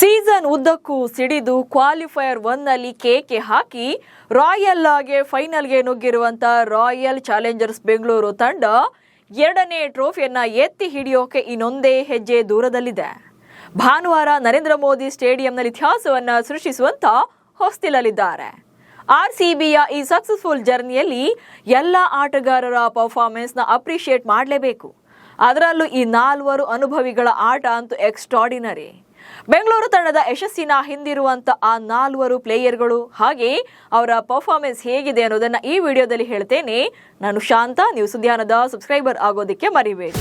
Season ಉದ್ದಕ್ಕೂ ಸಿಡಿದು qualifier 1ನಲ್ಲಿ ಕೇಕೆ ಹಾಕಿ royal ಆಗಿ ಫೈನಲ್ಗೆ ನುಗ್ಗಿರುವಂತ ರಾಯಲ್ ಚಾಲೆಂಜರ್ಸ್ ಬೆಂಗಳೂರು ತಂಡ ಎರಡನೇ ಟ್ರೋಫಿಯನ್ನ ಎತ್ತಿ ಹಿಡಿಯೋಕೆ ಇನ್ನೊಂದೇ ಹೆಜ್ಜೆ ದೂರದಲ್ಲಿದೆ. ಭಾನುವಾರ ನರೇಂದ್ರ ಮೋದಿ ಸ್ಟೇಡಿಯಂನಲ್ಲಿ ಇತಿಹಾಸವನ್ನ ಸೃಷ್ಟಿಸುವಂತ ಹೊಸ್ತಿಲಲ್ಲಿದ್ದಾರೆ. ಆರ್ಸಿಬಿಯ ಈ ಸಕ್ಸಸ್ಫುಲ್ ಜರ್ನಿಯಲ್ಲಿ ಎಲ್ಲ ಆಟಗಾರರ ಪರ್ಫಾರ್ಮೆನ್ಸ್ನ ಅಪ್ರಿಷಿಯೇಟ್ ಮಾಡಲೇಬೇಕು. ಅದರಲ್ಲೂ ಈ ನಾಲ್ವರು ಅನುಭವಿಗಳ ಆಟ ಅಂತೂ ಎಕ್ಸ್ಟ್ರಾಡಿನರಿ. ಬೆಂಗಳೂರು ತಂಡದ ಯಶಸ್ಸಿನ ಹಿಂದಿರುವಂತ ಆ ನಾಲ್ವರು ಪ್ಲೇಯರ್ಗಳು ಹಾಗೆ ಅವರ ಪರ್ಫಾರ್ಮೆನ್ಸ್ ಹೇಗಿದೆ ಅನ್ನೋದನ್ನ ಈ ವಿಡಿಯೋದಲ್ಲಿ ಹೇಳ್ತೇನೆ. ನಾನು ಶಾಂತ, ನೀವು ಸುದ್ದಿಯಾನದ ಸಬ್ಸ್ಕ್ರೈಬರ್ ಆಗೋದಕ್ಕೆ ಮರಿಬೇಡಿ.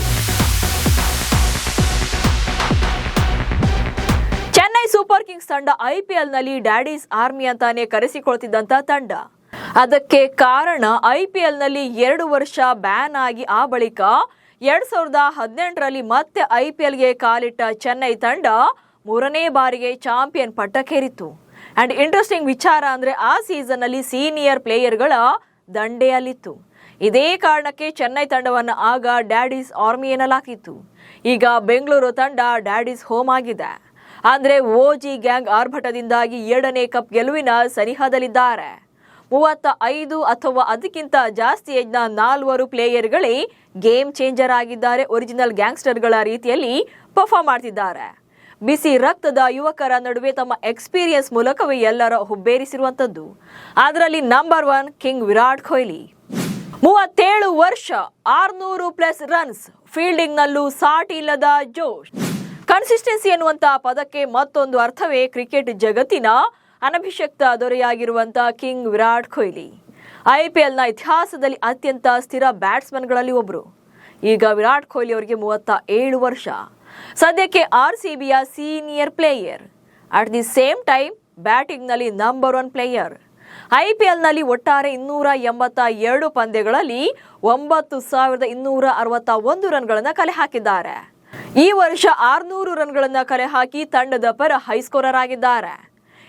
ಚೆನ್ನೈ ಸೂಪರ್ ಕಿಂಗ್ಸ್ ತಂಡ IPLನಲ್ಲಿ ಡ್ಯಾಡೀಸ್ ಆರ್ಮಿ ಅಂತಾನೆ ಕರೆಸಿಕೊಳ್ತಿದ್ದಂತ ತಂಡ. ಅದಕ್ಕೆ ಕಾರಣ IPLನಲ್ಲಿ 2 ವರ್ಷ ಬ್ಯಾನ್ ಆಗಿ ಆ ಬಳಿಕ 2018ರಲ್ಲಿ ಮತ್ತೆ IPLಗೆ ಕಾಲಿಟ್ಟ ಚೆನ್ನೈ ತಂಡ 3ನೇ ಬಾರಿಗೆ ಚಾಂಪಿಯನ್ ಪಟ್ಟಕ್ಕೇರಿತ್ತು. ಅಂಡ್ ಇಂಟ್ರೆಸ್ಟಿಂಗ್ ವಿಚಾರ ಅಂದ್ರೆ ಆ ಸೀಸನ್ ಅಲ್ಲಿ ಸೀನಿಯರ್ ಪ್ಲೇಯರ್ಗಳ ದಂಡೇ ಅಲ್ಲಿತ್ತು. ಇದೇ ಕಾರಣಕ್ಕೆ ಚೆನ್ನೈ ತಂಡವನ್ನು ಆಗ ಡ್ಯಾಡೀಸ್ ಆರ್ಮಿ ಎನ್ನಲಾಗಿತ್ತು. ಈಗ ಬೆಂಗಳೂರು ತಂಡ ಡ್ಯಾಡೀಸ್ ಹೋಮ್ ಆಗಿದೆ. ಅಂದ್ರೆ OG ಗ್ಯಾಂಗ್ ಆರ್ಭಟದಿಂದಾಗಿ 2ನೇ ಕಪ್ ಗೆಲುವಿನ ಸನಿಹದಲ್ಲಿದ್ದಾರೆ. 35 ಅಥವಾ ಅದಕ್ಕಿಂತ ಜಾಸ್ತಿ ಏಜ್ನ 4 ಪ್ಲೇಯರ್ಗಳೇ ಗೇಮ್ ಚೇಂಜರ್ ಆಗಿದ್ದಾರೆ. ಒರಿಜಿನಲ್ ಗ್ಯಾಂಗ್ಸ್ಟರ್ಗಳ ರೀತಿಯಲ್ಲಿ ಪರ್ಫಾರ್ಮ್ ಮಾಡ್ತಿದ್ದಾರೆ. ಬಿಸಿ ರಕ್ತದ ಯುವಕರ ನಡುವೆ ತಮ್ಮ ಎಕ್ಸ್ಪೀರಿಯನ್ಸ್ ಮೂಲಕವೇ ಎಲ್ಲರ ಹುಬ್ಬೇರಿಸಿರುವಂತದ್ದು. ಅದರಲ್ಲಿ ನಂಬರ್ 1 ಕಿಂಗ್ ವಿರಾಟ್ ಕೊಹ್ಲಿ. 37 ವರ್ಷ, 600+ ರನ್ಸ್, ಫೀಲ್ಡಿಂಗ್ ನಲ್ಲೂ ಸಾಟಿ ಇಲ್ಲದ ಜೋಶ್. ಕನ್ಸಿಸ್ಟೆನ್ಸಿ ಎನ್ನುವಂತ ಪದಕ್ಕೆ ಮತ್ತೊಂದು ಅರ್ಥವೇ ಕ್ರಿಕೆಟ್ ಜಗತ್ತಿನ ಅನಭಿಷಕ್ತ ದೊರೆಯಾಗಿರುವಂತ ಕಿಂಗ್ ವಿರಾಟ್ ಕೊಹ್ಲಿ. IPLನ ಇತಿಹಾಸದಲ್ಲಿ ಅತ್ಯಂತ ಸ್ಥಿರ ಬ್ಯಾಟ್ಸ್ಮನ್ಗಳಲ್ಲಿ ಒಬ್ರು. ಈಗ ವಿರಾಟ್ ಕೊಹ್ಲಿ ಅವರಿಗೆ 37 ವರ್ಷ. ಸದ್ಯಕ್ಕೆ RCBಯ senior player. At the same time ಬ್ಯಾಟಿಂಗ್ನಲ್ಲಿ ನಂಬರ್ 1 ಪ್ಲೇಯರ್. IPLನಲ್ಲಿ ಒಟ್ಟಾರೆ 282 ಪಂದ್ಯಗಳಲ್ಲಿ 9261 ರನ್ಗಳನ್ನು ಕಲೆ ಹಾಕಿದ್ದಾರೆ. ಈ ವರ್ಷ 600 ರನ್ಗಳನ್ನು ಕಲೆ ಹಾಕಿ ತಂಡದ ಪರ ಹೈಸ್ಕೋರರ್ ಆಗಿದ್ದಾರೆ.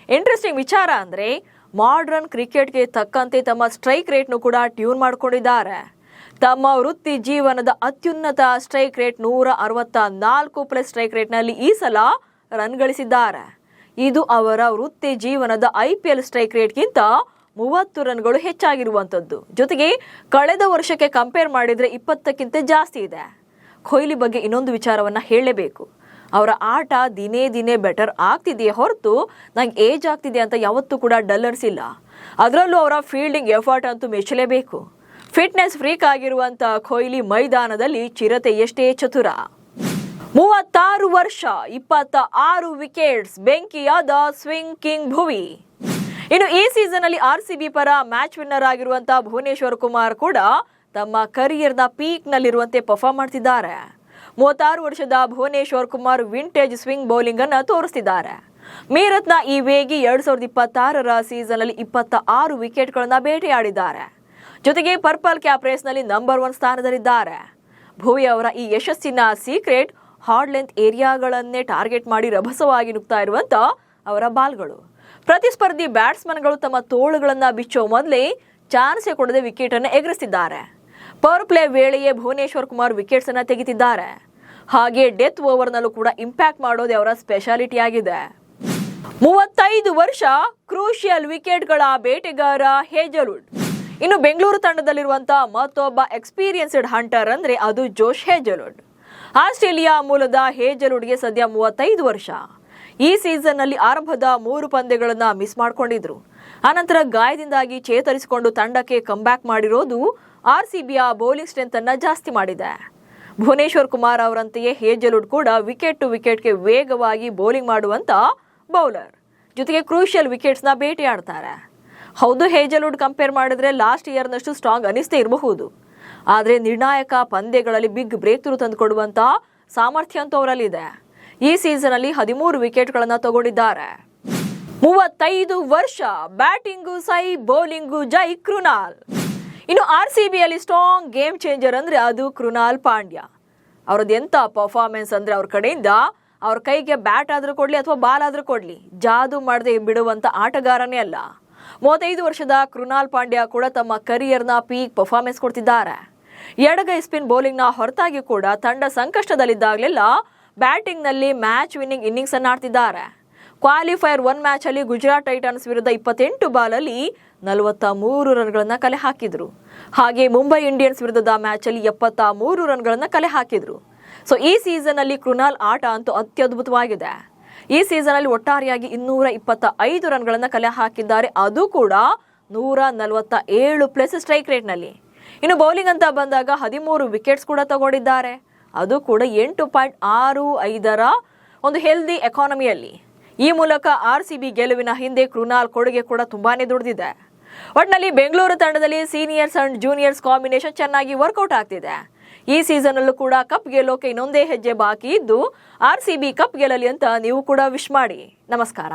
ಇಂಟ್ರೆಸ್ಟಿಂಗ್ ವಿಚಾರ ಅಂದ್ರೆ ಮಾಡರ್ನ್ ಕ್ರಿಕೆಟ್ಗೆ ತಕ್ಕಂತೆ ತಮ್ಮ ಸ್ಟ್ರೈಕ್ ರೇಟ್ನು ಕೂಡ ಟ್ಯೂನ್ ಮಾಡಿಕೊಂಡಿದ್ದಾರೆ. ತಮ್ಮ ವೃತ್ತಿ ಜೀವನದ ಅತ್ಯುನ್ನತ ಸ್ಟ್ರೈಕ್ ರೇಟ್ 164+ ಸ್ಟ್ರೈಕ್ ರೇಟ್ನಲ್ಲಿ ಈ ಸಲ ರನ್ ಗಳಿಸಿದ್ದಾರೆ. ಇದು ಅವರ ವೃತ್ತಿ ಜೀವನದ IPL ಸ್ಟ್ರೈಕ್ ರೇಟ್ಗಿಂತ 30 ರನ್ಗಳು ಹೆಚ್ಚಾಗಿರುವಂಥದ್ದು. ಜೊತೆಗೆ ಕಳೆದ ವರ್ಷಕ್ಕೆ ಕಂಪೇರ್ ಮಾಡಿದರೆ 20ಕ್ಕಿಂತ ಜಾಸ್ತಿ ಇದೆ. ಕೊಹ್ಲಿ ಬಗ್ಗೆ ಇನ್ನೊಂದು ವಿಚಾರವನ್ನ ಹೇಳಲೇಬೇಕು. ಅವರ ಆಟ ದಿನೇ ದಿನೇ ಬೆಟರ್ ಆಗ್ತಿದೆಯೇ ಹೊರತು ನಂಗೆ ಏಜ್ ಆಗ್ತಿದೆ ಅಂತ ಯಾವತ್ತೂ ಕೂಡ ಡಲ್ ಅನಿಸಿಲ್ಲ. ಅದರಲ್ಲೂ ಅವರ ಫೀಲ್ಡಿಂಗ್ ಎಫರ್ಟ್ ಅಂತೂ ಮೆಚ್ಚಲೇಬೇಕು. ಫಿಟ್ನೆಸ್ ಫ್ರೀಕ್ ಆಗಿರುವಂತ ಕೊಹ್ಲಿ ಮೈದಾನದಲ್ಲಿ ಚಿರತೆ ಎಷ್ಟೇ ಚತುರ. 36 ವರ್ಷ, 26 ವಿಕೆಟ್ಸ್, ಬೆಂಕಿಯಾದ ಸ್ವಿಂಗ್ ಕಿಂಗ್ ಭುವಿ. ಇನ್ನು ಈ ಸೀಸನ್ ಅಲ್ಲಿ RCB ಪರ ಮ್ಯಾಚ್ ವಿನ್ನರ್ ಆಗಿರುವಂತ ಭುವನೇಶ್ವರ್ ಕುಮಾರ್ ಕೂಡ ತಮ್ಮ ಕರಿಯರ್ನ ಪೀಕ್ ನಲ್ಲಿರುವಂತೆ ಪರ್ಫಾರ್ಮ್ ಮಾಡ್ತಿದ್ದಾರೆ. 36 ವರ್ಷದ Bhuvneshwar Kumar vintage swing bowling ಅನ್ನ ತೋರಿಸ್ತಿದ್ದಾರೆ. ಮೀರತ್ನ ಈ ವೇಗಿ 2026ರ ಸೀಸನ್ ಅಲ್ಲಿ 26 ವಿಕೆಟ್ಗಳನ್ನ ಬೇಟೆಯಾಡಿದ್ದಾರೆ. ಜೊತೆಗೆ ಪರ್ಪಲ್ ಕ್ಯಾಪ್ ರೇಸ್ ನಲ್ಲಿ ನಂಬರ್ 1 ಸ್ಥಾನದಲ್ಲಿದ್ದಾರೆ. ಭುವಿ ಅವರ ಈ ಯಶಸ್ಸಿನ ಸೀಕ್ರೆಟ್ ಹಾರ್ಡ್ ಲೆಂತ್ ಏರಿಯಾಗಳನ್ನೇ ಟಾರ್ಗೆಟ್ ಮಾಡಿ ರಭಸವಾಗಿ ನುಗ್ತಾ ಇರುವಂತ ಅವರ ಬಾಲ್ಗಳು. ಪ್ರತಿಸ್ಪರ್ಧಿ ಬ್ಯಾಟ್ಸ್ಮನ್ಗಳು ತಮ್ಮ ತೋಳುಗಳನ್ನ ಬಿಚ್ಚೋ ಮೊದಲೇ ಚಾನ್ಸ್ ಕೊಡದೆ ವಿಕೆಟ್ ಅನ್ನು ಎಗರಿಸಿದ್ದಾರೆ. ಪವರ್ ಪ್ಲೇ ವೇಳೆಯೇ ಭುವನೇಶ್ವರ್ ಕುಮಾರ್ ವಿಕೆಟ್ಸ್ ಅನ್ನ ತೆಗೆದಿದ್ದಾರೆ. ಹಾಗೆ ಡೆತ್ ಓವರ್ ನಲ್ಲೂ ಕೂಡ ಇಂಪ್ಯಾಕ್ಟ್ ಮಾಡೋದೇ ಅವರ ಸ್ಪೆಷಾಲಿಟಿ ಆಗಿದೆ. 35 ವರ್ಷ, ಕ್ರೂಷಿಯಲ್ ವಿಕೆಟ್ಗಳ ಬೇಟೆಗಾರ ಹೇಜಲ್ವುಡ್. ಇನ್ನು ಬೆಂಗಳೂರು ತಂಡದಲ್ಲಿರುವಂತಹ ಮತ್ತೊಬ್ಬ ಎಕ್ಸ್ಪೀರಿಯನ್ಸ್ಡ್ ಹಂಟರ್ ಅಂದ್ರೆ ಅದು ಜೋಶ್ ಹೇಜಲ್ವುಡ್. ಆಸ್ಟ್ರೇಲಿಯಾ ಮೂಲದ ಹೇಜಲ್ವುಡ್ಗೆ ಸದ್ಯ 35 ವರ್ಷ. ಈ ಸೀಸನ್ ನಲ್ಲಿ ಆರಂಭದ 3 ಪಂದ್ಯಗಳನ್ನ ಮಿಸ್ ಮಾಡ್ಕೊಂಡಿದ್ರು. ಆನಂತರ ಗಾಯದಿಂದಾಗಿ ಚೇತರಿಸಿಕೊಂಡು ತಂಡಕ್ಕೆ ಕಂಬ್ಯಾಕ್ ಮಾಡಿರೋದು RCBಯ ಬೌಲಿಂಗ್ ಸ್ಟ್ರೆಂತ್ ಅನ್ನ ಜಾಸ್ತಿ ಮಾಡಿದೆ. ಭುವನೇಶ್ವರ್ ಕುಮಾರ್ ಅವರಂತೆಯೇ ಹೇಜಲ್ವುಡ್ ಕೂಡ ವಿಕೆಟ್ ಟು ವಿಕೆಟ್ಗೆ ವೇಗವಾಗಿ ಬೌಲಿಂಗ್ ಮಾಡುವಂತ ಬೌಲರ್. ಜೊತೆಗೆ ಕ್ರೂಷಿಯಲ್ ವಿಕೆಟ್ಸ್ ನ ಬೇಟೆಯಾಡ್ತಾರೆ. ಹೌದು, ಹೇಜಲ್ವುಡ್ ಕಂಪೇರ್ ಮಾಡಿದ್ರೆ ಲಾಸ್ಟ್ ಇಯರ್ನಷ್ಟು ಸ್ಟ್ರಾಂಗ್ ಅನಿಸ್ತೇ ಇರಬಹುದು. ಆದ್ರೆ ನಿರ್ಣಾಯಕ ಪಂದ್ಯಗಳಲ್ಲಿ ಬಿಗ್ ಬ್ರೇಕ್ ಥ್ರೂ ತಂದುಕೊಡುವಂತ ಸಾಮರ್ಥ್ಯ ಅಂತೂ ಅವರಲ್ಲಿದೆ. ಈ ಸೀಸನ್ ಅಲ್ಲಿ 13 ವಿಕೆಟ್ಗಳನ್ನ ತಗೊಂಡಿದ್ದಾರೆ. 35 ವರ್ಷ, ಬ್ಯಾಟಿಂಗು ಸೈ, ಬೌಲಿಂಗು ಜೈ ಕೃನಾಲ್. ಇನ್ನು RCBಯಲ್ಲಿ ಸ್ಟ್ರಾಂಗ್ ಗೇಮ್ ಚೇಂಜರ್ ಅಂದ್ರೆ ಅದು ಕೃನಾಲ್ ಪಾಂಡ್ಯ. ಅವ್ರದ್ದು ಎಂತ ಪರ್ಫಾರ್ಮೆನ್ಸ್ ಅಂದ್ರೆ ಅವ್ರ ಕಡೆಯಿಂದ ಅವ್ರ ಕೈಗೆ ಬ್ಯಾಟ್ ಆದ್ರೂ ಕೊಡ್ಲಿ ಅಥವಾ ಬಾಲ್ ಆದ್ರೂ ಕೊಡ್ಲಿ, ಜಾದು ಮಾಡದೆ ಬಿಡುವಂತ ಆಟಗಾರನೇ ಅಲ್ಲ. 35 ವರ್ಷದ ಕೃನಾಲ್ ಪಾಂಡ್ಯ ಕೂಡ ತಮ್ಮ ಕರಿಯರ್ನ ಪೀಕ್ ಪರ್ಫಾರ್ಮೆನ್ಸ್ ಕೊಡ್ತಿದ್ದಾರೆ. ಎಡಗೈ ಸ್ಪಿನ್ ಬೌಲಿಂಗ್ನ ಹೊರತಾಗಿ ಕೂಡ ತಂಡ ಸಂಕಷ್ಟದಲ್ಲಿದ್ದಾಗಲೆಲ್ಲ ಬ್ಯಾಟಿಂಗ್ನಲ್ಲಿ ಮ್ಯಾಚ್ ವಿನ್ನಿಂಗ್ ಇನ್ನಿಂಗ್ಸ್ ಅನ್ನು ಆಡ್ತಿದ್ದಾರೆ. ಕ್ವಾಲಿಫೈಯರ್ 1 ಮ್ಯಾಚ್ ಅಲ್ಲಿ ಗುಜರಾತ್ ಟೈಟನ್ಸ್ ವಿರುದ್ಧ 28 ಬಾಲಲ್ಲಿ 43 ರನ್ಗಳನ್ನ ಕಲೆ ಹಾಕಿದ್ರು. ಹಾಗೆ ಮುಂಬೈ ಇಂಡಿಯನ್ಸ್ ವಿರುದ್ಧದ ಮ್ಯಾಚ್ ಅಲ್ಲಿ 73 ರನ್ಗಳನ್ನ ಕಲೆ ಹಾಕಿದ್ರು. ಸೊ ಈ ಸೀಸನ್ ಅಲ್ಲಿ ಕೃಣಾಲ್ ಆಟ ಅಂತೂ ಅತ್ಯದ್ಭುತವಾಗಿದೆ. ಈ ಸೀಸನ್ ಅಲ್ಲಿ ಒಟ್ಟಾರೆಯಾಗಿ 225 ರನ್ಗಳನ್ನ ಕಲೆ ಹಾಕಿದ್ದಾರೆ, ಅದು ಕೂಡ 147 ಪ್ಲಸ್ ಸ್ಟ್ರೈಕ್ ರೇಟ್ ನಲ್ಲಿ. ಇನ್ನು ಬೌಲಿಂಗ್ ಅಂತ ಬಂದಾಗ 13 ವಿಕೆಟ್ಸ್ ಕೂಡ ತಗೊಂಡಿದ್ದಾರೆ, ಅದು ಕೂಡ 8.65ರ ಒಂದು ಹೆಲ್ದಿ ಎಕಾನಮಿಯಲ್ಲಿ. ಈ ಮೂಲಕ RCB ಗೆಲುವಿನ ಹಿಂದೆ ಕೃಣಾಲ್ ಕೊಡುಗೆ ಕೂಡ ತುಂಬಾನೇ ದುಡಿದಿದೆ. ಒಟ್ನಲ್ಲಿ ಬೆಂಗಳೂರು ತಂಡದಲ್ಲಿ ಸೀನಿಯರ್ಸ್ ಅಂಡ್ ಜೂನಿಯರ್ಸ್ ಕಾಂಬಿನೇಷನ್ ಚೆನ್ನಾಗಿ ವರ್ಕೌಟ್ ಆಗ್ತಿದೆ. ಈ ಸೀಸನ್ ಅಲ್ಲೂ ಕೂಡ ಕಪ್ ಗೆಲ್ಲೋಕೆ ಇನ್ನೊಂದೇ ಹೆಜ್ಜೆ ಬಾಕಿ ಇದ್ದು RCB ಕಪ್ ಗೆಲ್ಲಲಿ ಅಂತ ನೀವು ಕೂಡ ವಿಶ್ ಮಾಡಿ. ನಮಸ್ಕಾರ.